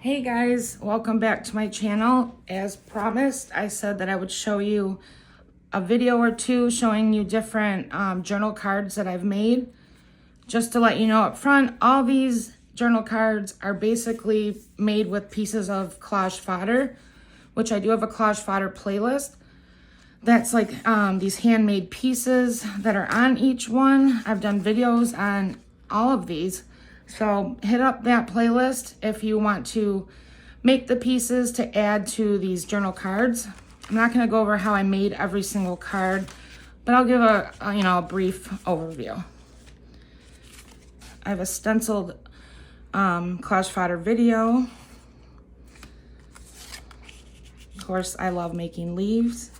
Hey guys, welcome back to my channel. As promised, I said that I would show you a video or two showing you different journal cards that I've made. Just to let you know up front, all these journal cards are basically made with pieces of Collage Fodder, which I do have a Collage Fodder playlist. That's like these handmade pieces that are on each one. I've done videos on all of these. So hit up that playlist if you want to make the pieces to add to these journal cards. I'm not going to go over how I made every single card, but I'll give a brief overview. I have a stenciled Collage Fodder video. Of course, I love making leaves.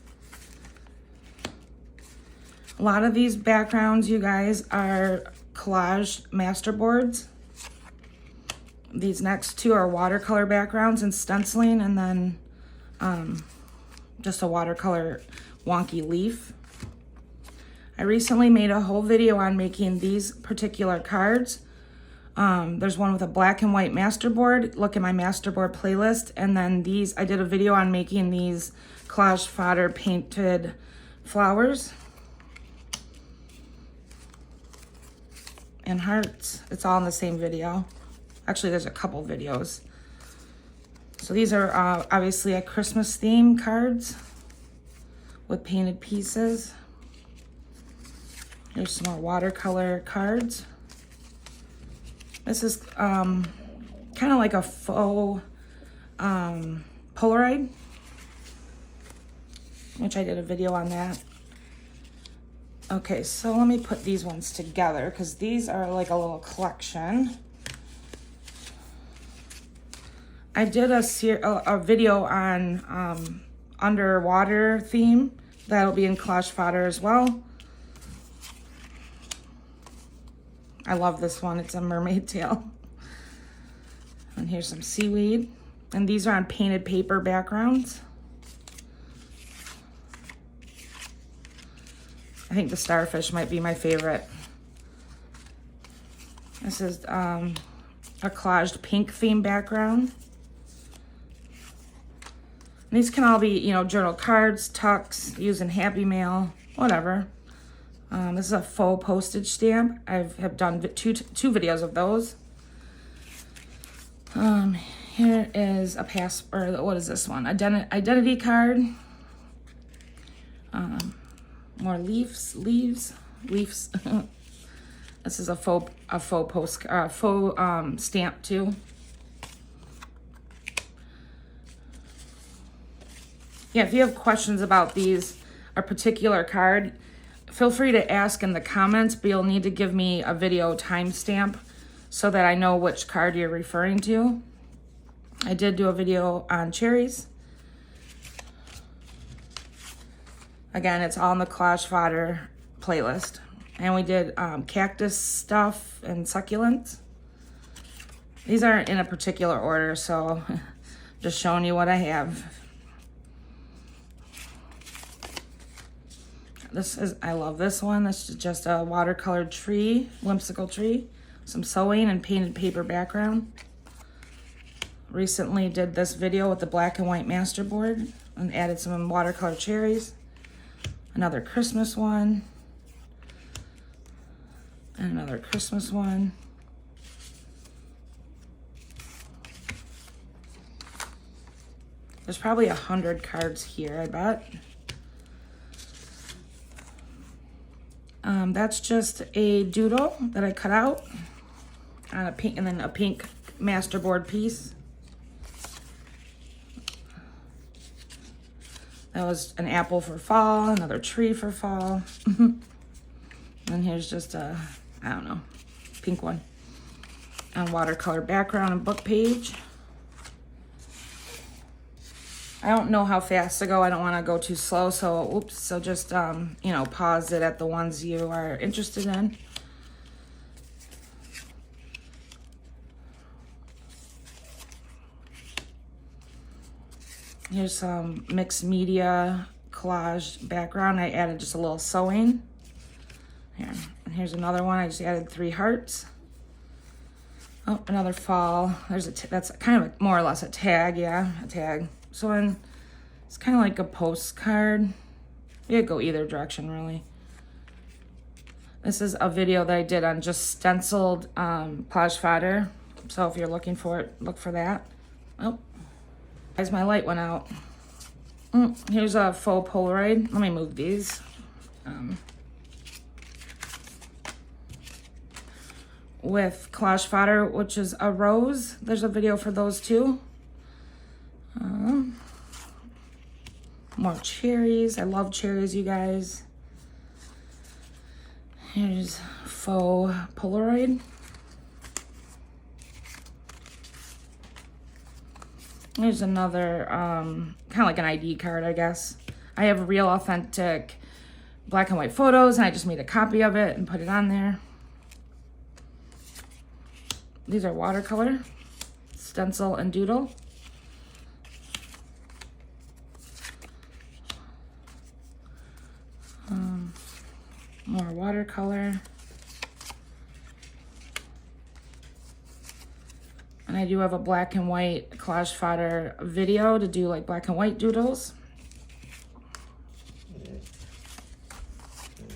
A lot of these backgrounds, you guys, are collage masterboards. These next two are watercolor backgrounds and stenciling, and then just a watercolor wonky leaf. I recently made a whole video on making these particular cards. There's one with a black and white masterboard. Look at my masterboard playlist. And then these, I did a video on making these Collage Fodder painted flowers and hearts. It's all in the same video. Actually, there's a couple videos. So these are obviously a Christmas theme cards with painted pieces. Here's some more watercolor cards. This is kind of like a faux Polaroid, which I did a video on that. Okay, so let me put these ones together because these are like a little collection. I did a video on underwater theme. That'll be in Collage Fodder as well. I love this one. It's a mermaid tail. And here's some seaweed. And these are on painted paper backgrounds. I think the starfish might be my favorite. This is a collaged pink theme background. And these can all be, journal cards, tucks, using Happy Mail, whatever. This is a faux postage stamp. I have done two videos of those. Here is a what is this one? Identity card. More leaves. This is a faux stamp too. Yeah, if you have questions about these, a particular card, feel free to ask in the comments, but you'll need to give me a video timestamp so that I know which card you're referring to. I did do a video on cherries. Again, it's all in the Collage Fodder playlist. And we did cactus stuff and succulents. These aren't in a particular order, so just showing you what I have. I love this one. This is just a watercolored tree, whimsical tree. Some sewing and painted paper background. Recently did this video with the black and white masterboard and added some watercolor cherries. Another Christmas one. And another Christmas one. There's probably 100 cards here, I bet. That's just a doodle that I cut out on a pink, and then a pink masterboard piece. That was an apple for fall, another tree for fall. And here's just a, I don't know, pink one on watercolor background and book page. I don't know how fast to go. I don't want to go too slow, so oops. So just pause it at the ones you are interested in. Here's some mixed media collage background. I added just a little sewing. Here, and here's another one. I just added 3 hearts. Oh, another fall. There's that's kind of more or less a tag, yeah, a tag. So it's kind of like a postcard. You could go either direction, really. This is a video that I did on just stenciled Collage Fodder. So if you're looking for it, look for that. Oh, guys, my light went out. Here's a faux Polaroid. Let me move these. With Collage Fodder, which is a rose. There's a video for those too. More cherries. I love cherries, you guys. Here's faux Polaroid. There's another, kind of like an ID card, I guess. I have real authentic black and white photos, and I just made a copy of it and put it on there. These are watercolor, stencil and doodle. More watercolor. And I do have a black and white Collage Fodder video to do like black and white doodles.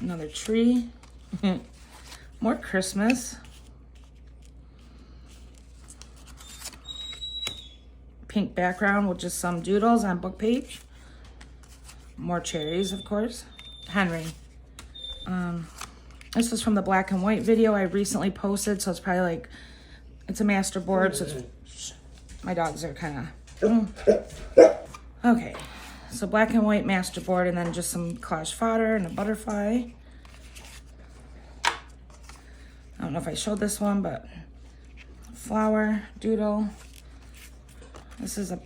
Another tree. More Christmas. Pink background with just some doodles on book page. More cherries, of course. Henry. This is from the black and white video I recently posted, so it's probably like, it's a Masterboard, so it's, my dogs are kind of, okay. So black and white Masterboard, and then just some Collage Fodder and a butterfly. I don't know if I showed this one, but flower, doodle. This is a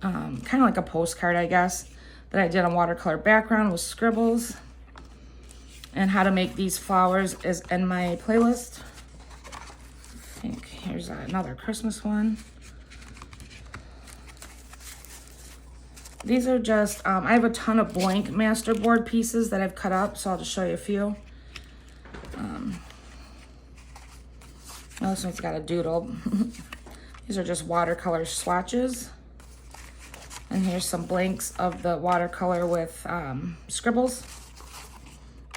kind of like a postcard, I guess, that I did on watercolor background with scribbles. And how to make these flowers is in my playlist. I think here's another Christmas one. These are just, I have a ton of blank Masterboard pieces that I've cut up, so I'll just show you a few. This one's got a doodle. These are just watercolor swatches. And here's some blanks of the watercolor with scribbles.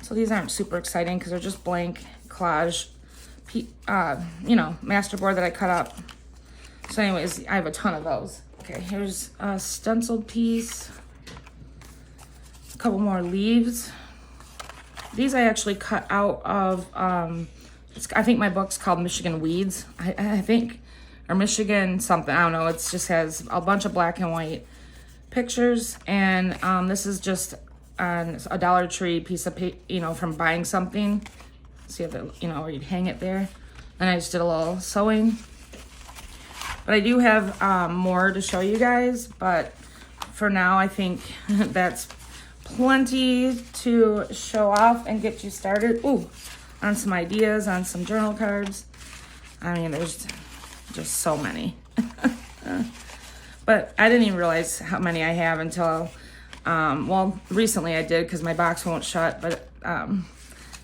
So these aren't super exciting because they're just blank collage, you know, Masterboard that I cut up. So anyways, I have a ton of those. Okay, here's a stenciled piece. A couple more leaves. These I actually cut out of, I think my book's called Michigan Weeds, I think. Or Michigan something, I don't know. It just has a bunch of black and white pictures. And this is just on a Dollar Tree piece of paper, you know, from buying something. See if it, you know, where you'd hang it there. And I just did a little sewing. But I do have more to show you guys. But for now, I think that's plenty to show off and get you started. Ooh, on some ideas, on some journal cards. I mean, there's just so many. But I didn't even realize how many I have until, well, recently I did because my box won't shut, but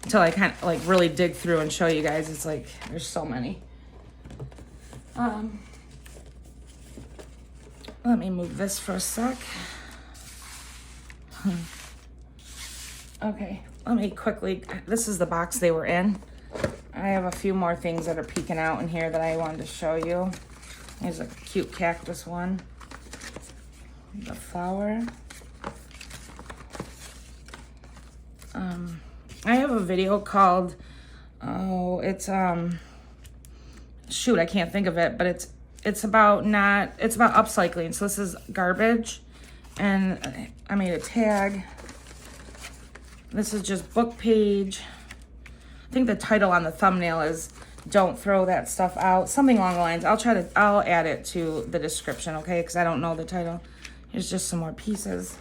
until I kind of like really dig through and show you guys, it's like, there's so many. Let me move this for a sec. Okay, let me quickly, this is the box they were in. I have a few more things that are peeking out in here that I wanted to show you. Here's a cute cactus one. The flower. I have a video called, shoot, I can't think of it, but it's about upcycling. So this is garbage, and I made a tag. This is just book page. I think the title on the thumbnail is "Don't Throw That Stuff Out," something along the lines. I'll add it to the description, okay? Because I don't know the title. Here's just some more pieces.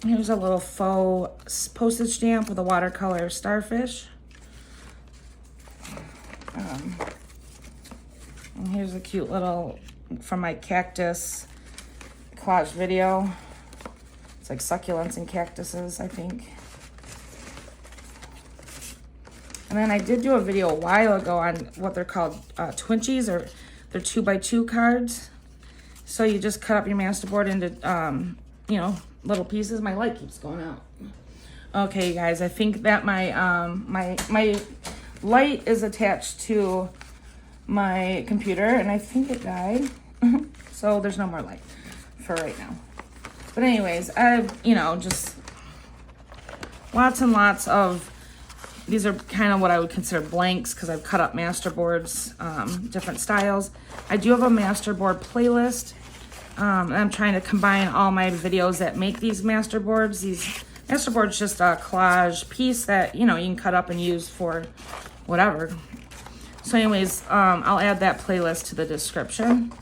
Here's a little faux postage stamp with a watercolor starfish. And here's a cute little from my cactus collage video. It's like succulents and cactuses, I think. And then I did do a video a while ago on what they're called, twinchies, or they're 2x2 cards. So you just cut up your masterboard into, you know, little pieces. My light keeps going out. Okay, guys, I think that my my light is attached to my computer, and I think it died. So there's no more light for right now. But anyways, I've, you know, just lots and lots of, these are kind of what I would consider blanks because I've cut up masterboards, different styles. I do have a masterboard playlist. And I'm trying to combine all my videos that make these masterboards. These masterboards just a collage piece that, you know, you can cut up and use for whatever. So anyways, I'll add that playlist to the description.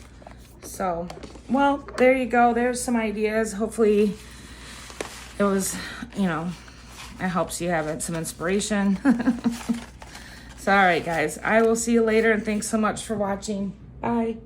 So, well, there you go. There's some ideas. Hopefully it was, you know, it helps you have some inspiration. So, all right, guys, I will see you later, and thanks so much for watching. Bye.